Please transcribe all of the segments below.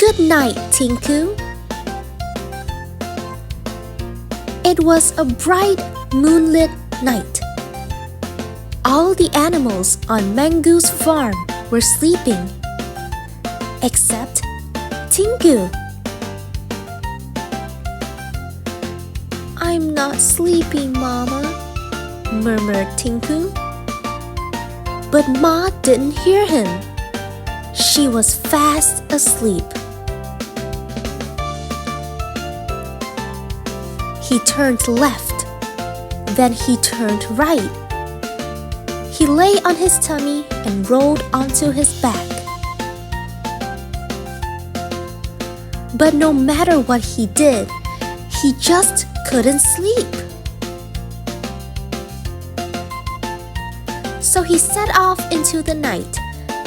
Good night, Tinku. It was a bright, moonlit night. All the animals on Mangu's farm were sleeping, except Tinku. "I'm not sleeping, Mama," murmured Tinku. But Ma didn't hear him. She was fast asleep. He turned left, then he turned right. He lay on his tummy and rolled onto his back. But no matter what he did, he just couldn't sleep. So he set off into the night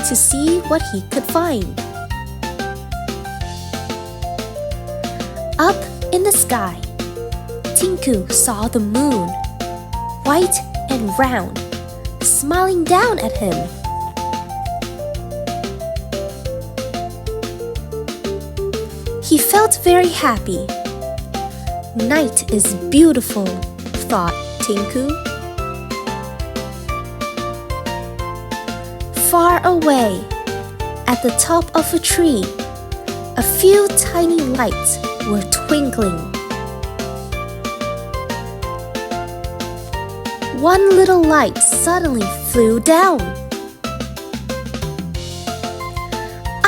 to see what he could find. Up in the sky, Tinku saw the moon, white and round, smiling down at him. He felt very happy. "Night is beautiful," thought Tinku. Far away, at the top of a tree, a few tiny lights were twinkling. One little light suddenly flew down.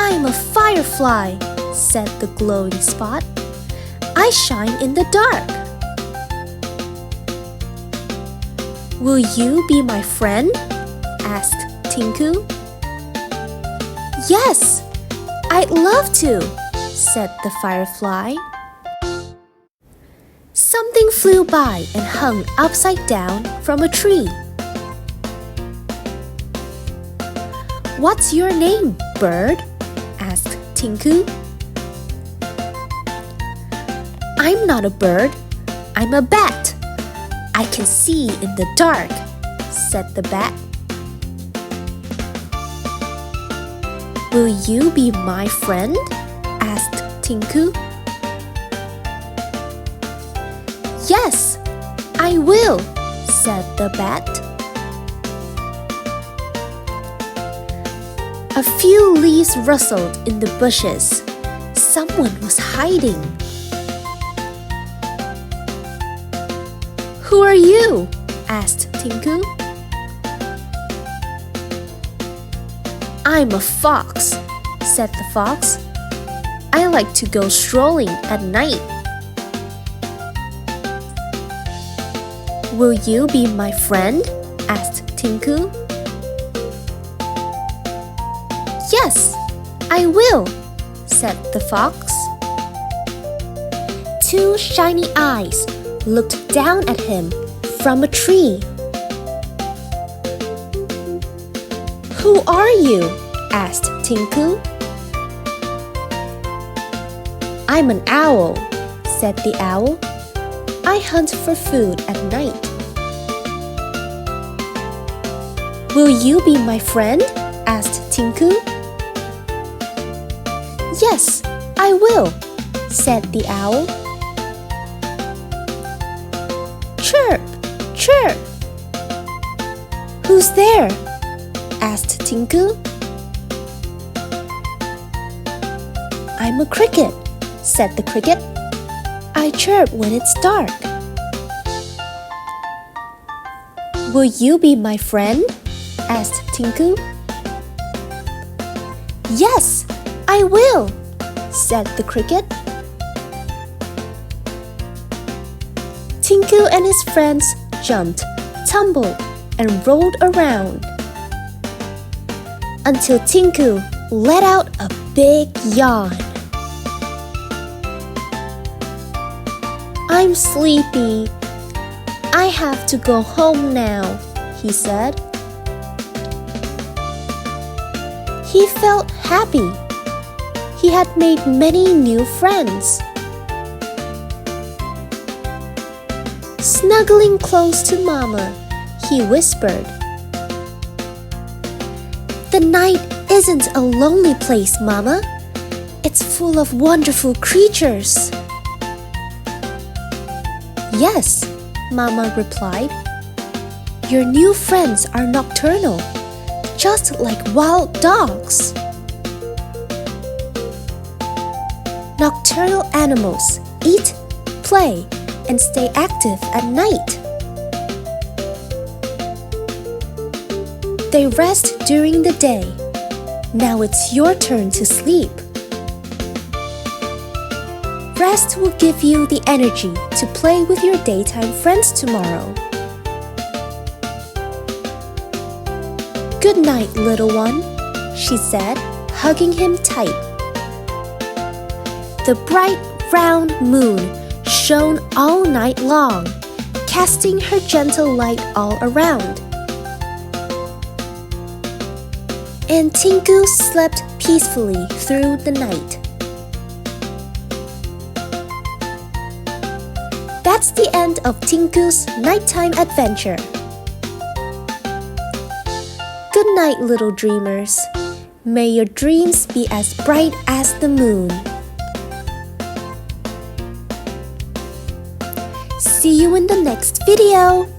"I'm a firefly," said the glowing spot. "I shine in the dark. Will you be my friend?" asked Tinku. "Yes, I'd love to," said the firefly. Something flew by and hung upside down from a tree. "What's your name, bird?" asked Tinku. "I'm not a bird, I'm a bat. I can see in the dark," said the bat. "Will you be my friend?" asked Tinku. "Yes, I will," said the bat. A few leaves rustled in the bushes. Someone was hiding. "Who are you?" asked Tinku. "I'm a fox," said the fox. "I like to go strolling at night." "Will you be my friend?" asked Tinku. "Yes, I will," said the fox. Two shiny eyes looked down at him from a tree. "Who are you?" asked Tinku. "I'm an owl," said the owl. "I hunt for food at night." "Will you be my friend?" asked Tinku. "Yes, I will," said the owl. "Chirp, chirp." "Who's there?" asked Tinku. "I'm a cricket," said the cricket. "I chirp when it's dark." "Will you be my friend?" asked Tinku. "Yes, I will," said the cricket. Tinku and his friends jumped, tumbled, and rolled around until Tinku let out a big yawn. "I'm sleepy. I have to go home now," he said. He felt happy. He had made many new friends. Snuggling close to Mama, he whispered, "The night isn't a lonely place, Mama. It's full of wonderful creatures. Yes, Mama replied. Your new friends are nocturnal, just like wild dogs. Nocturnal animals eat, play, and stay active at night. They rest during the day. Now it's your turn to sleep. Rest will give you the energy to play with your daytime friends tomorrow. Good night, little one, she said, hugging him tight. The bright, round moon shone all night long, casting her gentle light all around. And Tinku slept peacefully through the night. That's the end of Tinku's nighttime adventure. Good night, little dreamers. May your dreams be as bright as the moon. See you in the next video.